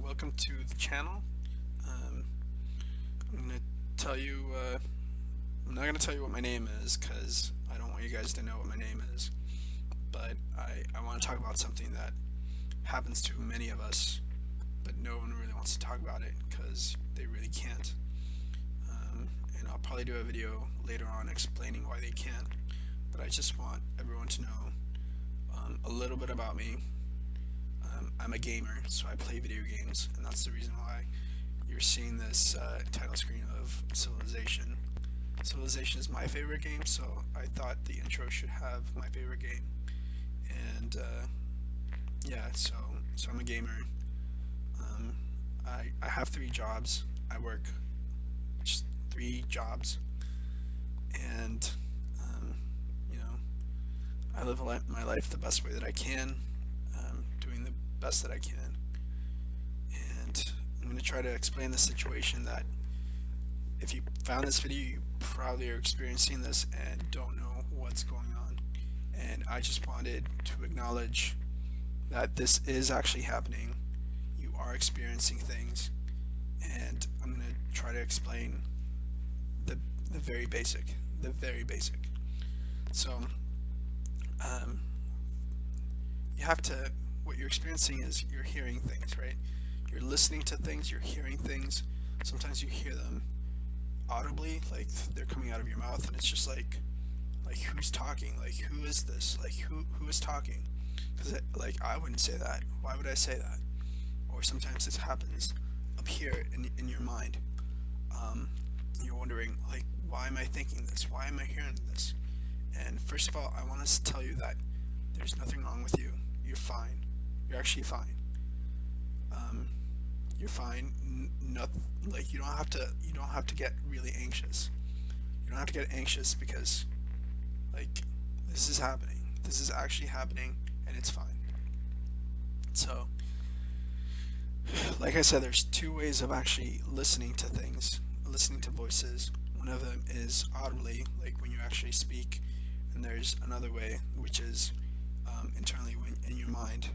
Welcome to the channel. Um, I'm gonna tell you. I'm not gonna tell you what my name is because I don't want you guys to know what my name is. But I want to talk about something that happens to many of us, but no one really wants to talk about it because they really can't. And I'll probably do a video later on explaining why they can't. But I just want everyone to know a little bit about me. I'm a gamer, so I play video games, and that's the reason why you're seeing this title screen of Civilization. Civilization is my favorite game, so I thought the intro should have my favorite game. And yeah, so I'm a gamer. I have 3 jobs. I work just 3 jobs, and you know, I live my life the best way that I can, doing the best that I can. And I'm going to try to explain the situation that if you found this video, you probably are experiencing this and don't know what's going on. And I just wanted to acknowledge that this is actually happening. You are experiencing things, and I'm going to try to explain the very basic. The very basic. So, um, you have to, what you're experiencing is you're hearing things, right? You're listening to things, you're hearing things. Sometimes you hear them audibly, like they're coming out of your mouth, and it's just like who's talking? Like, who is this? Like, who is talking? Because like, I wouldn't say that. Why would I say that? Or sometimes this happens up here in your mind. You're wondering, like, why am I thinking this? Why am I hearing this? And first of all, I want to tell you that there's nothing wrong with you. You're fine. You're actually fine. You're fine. Nothing, like, you don't have to get really anxious. You don't have to get anxious because, like, this is happening. This is actually happening, and it's fine. So, like I said, there's 2 ways of actually listening to things, listening to voices. One of them is audibly, like when you actually speak, and there's another way, which is internally in your mind.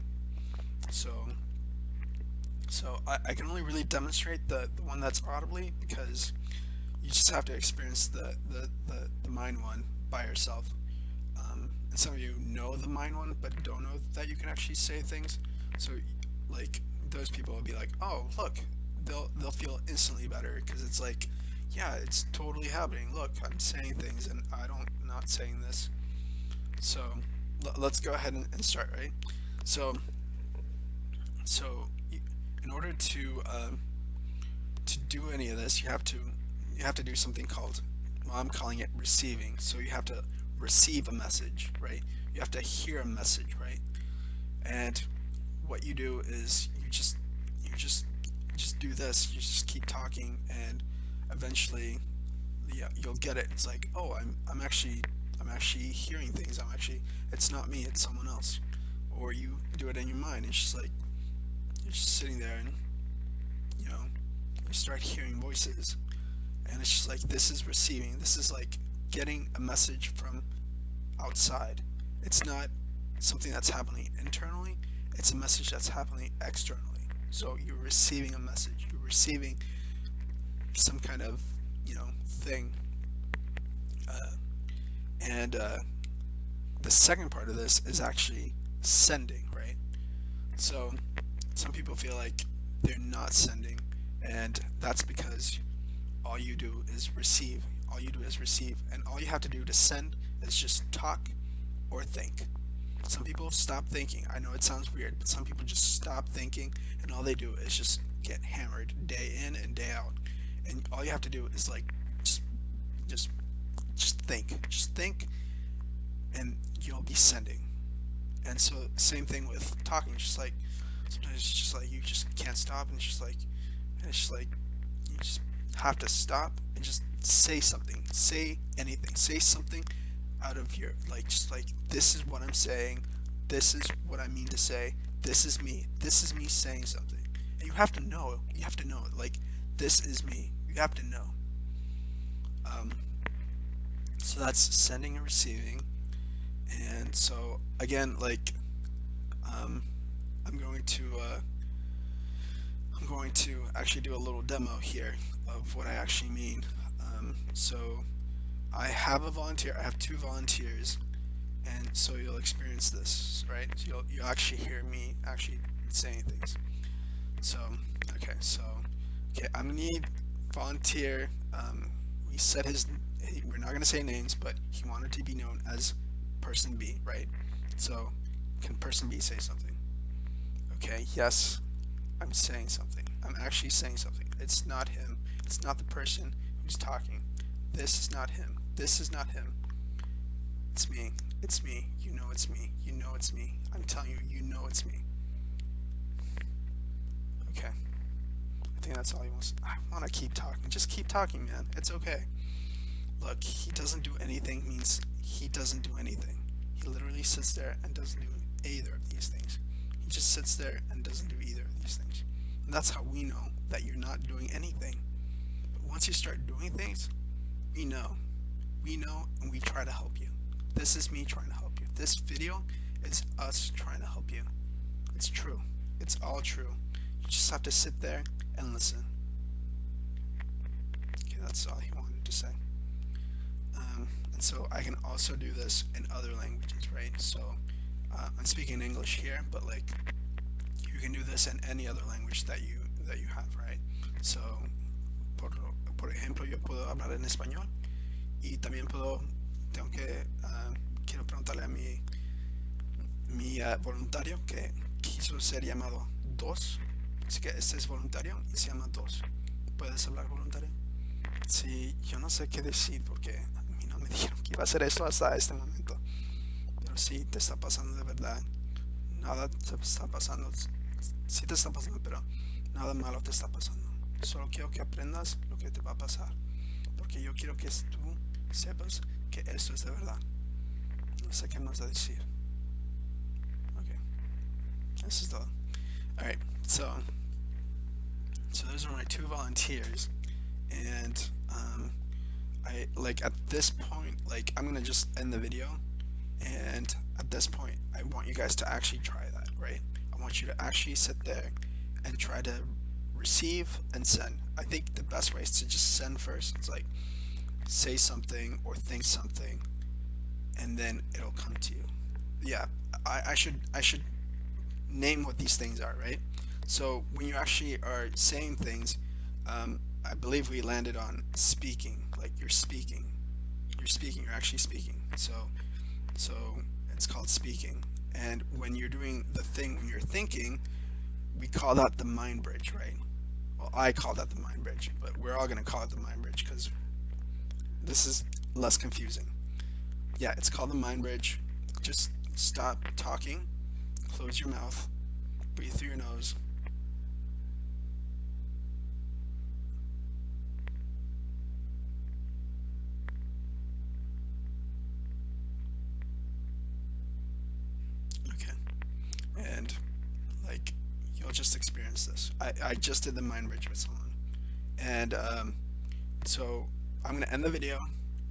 So I can only really demonstrate the one that's audibly because you just have to experience the mind one by yourself. And some of you know the mind one, but don't know that you can actually say things. So, like, those people will be like, "Oh, look," they'll feel instantly better because it's like, yeah, it's totally happening. Look, I'm saying things, and not saying this. So let's go ahead and start, right? So in order to do any of this, you have to do something called, well, I'm calling it receiving. So you have to receive a message, right? You have to hear a message, right? And what you do is you just do this. You just keep talking, and eventually, yeah, you'll get it. It's like, oh, I'm actually hearing things. It's not me, it's someone else. Or you do it in your mind. It's just like you're just sitting there, and you know you start hearing voices, and it's just like, this is receiving. This is like getting a message from outside. It's not something that's happening internally. It's a message that's happening externally. So you're receiving a message. You're receiving some kind of thing. And the second part of this is actually sending, right? So some people feel like they're not sending, and that's because all you do is receive. All you do is receive, and all you have to do to send is just talk or think. Some people stop thinking. I know it sounds weird, but some people just stop thinking, and all they do is just get hammered day in and day out. And all you have to do is, like, just just think, and you'll be sending. And so, same thing with talking. It's just like, sometimes it's just like you just can't stop, and it's just like you just have to stop and just say something, say anything, say something out of your, like, just like, this is what I'm saying, this is what I mean to say, this is me saying something. And you have to know it, like, this is me, you have to know. So that's sending and receiving. And so, again, like, I'm going to going to actually do a little demo here of what I actually mean. So I have a volunteer, I have two volunteers, and so you'll experience this, right? So you'll actually hear me actually saying things. So, okay, I'm gonna need volunteer. We said we're not gonna say names, but he wanted to be known as person B, right? So, can person B say something? Okay, yes, I'm saying something. I'm actually saying something. It's not him. It's not the person who's talking. This is not him. This is not him. It's me. It's me. You know it's me. You know it's me. I'm telling you, you know it's me. Okay. I think that's all he wants. I want to keep talking. Just keep talking, man. It's okay. Look, he doesn't do anything means he doesn't do anything. He literally sits there and doesn't do either of these things. He just sits there and doesn't do either of these things. And that's how we know that you're not doing anything. But once you start doing things, we know. We know, and we try to help you. This is me trying to help you. This video is us trying to help you. It's true. It's all true. You just have to sit there and listen. Okay, that's all he wanted to say. And so I can also do this in other languages, right? So I'm speaking English here, but like you can do this in any other language that you have, right? So por ejemplo, yo puedo hablar en español y también quiero preguntarle a mi voluntario que quiso ser llamado Dos. Así que este es voluntario y se llama Dos. ¿Puedes hablar, voluntario? Sí, yo no sé qué decir porque a mí no me dijeron que iba a hacer eso hasta este momento. Pero sí, te está pasando de verdad. Nada te está pasando. Sí te está pasando, pero nada malo te está pasando. Solo quiero que aprendas lo que te va a pasar. Porque yo quiero que tú sepas que esto es de verdad. No sé qué más decir. Ok. Eso es todo. Alright, so those are my two volunteers. And I like at this point, like I'm gonna just end the video, and at this point I want you guys to actually try that, right? I want you to actually sit there and try to receive and send. I think the best way is to just send first. It's like say something or think something, and then it'll come to you. Yeah, I should name what these things are, right? So when you actually are saying things, I believe we landed on speaking. Like you're speaking, you're actually speaking. So it's called speaking. And when you're doing the thing, when you're thinking, we call that the mind bridge, right? Well, I call that the mind bridge, but we're all gonna call it the mind bridge because this is less confusing. Yeah, it's called the mind bridge. Just stop talking, close your mouth, breathe through your nose. And like you'll just experience this. I just did the mind bridge with someone, and so I'm gonna end the video,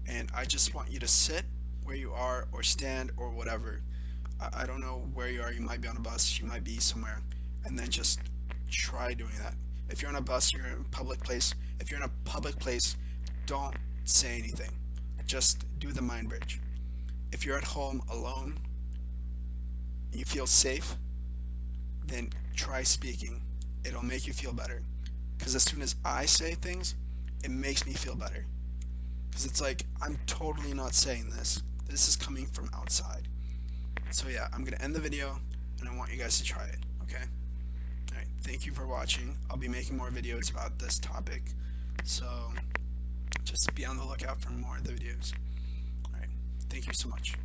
and I just want you to sit where you are or stand or whatever. I don't know where you are. You might be on a bus, you might be somewhere, and then just try doing that. If you're on a bus, you're in a public place. If you're in a public place, don't say anything. Just do the mind bridge. If you're at home alone, you feel safe, then try speaking. It'll make you feel better. Because as soon as I say things, it makes me feel better. Because it's like, I'm totally not saying this. This is coming from outside. So yeah, I'm going to end the video, and I want you guys to try it, okay? Alright, thank you for watching. I'll be making more videos about this topic. So, just be on the lookout for more of the videos. Alright, thank you so much.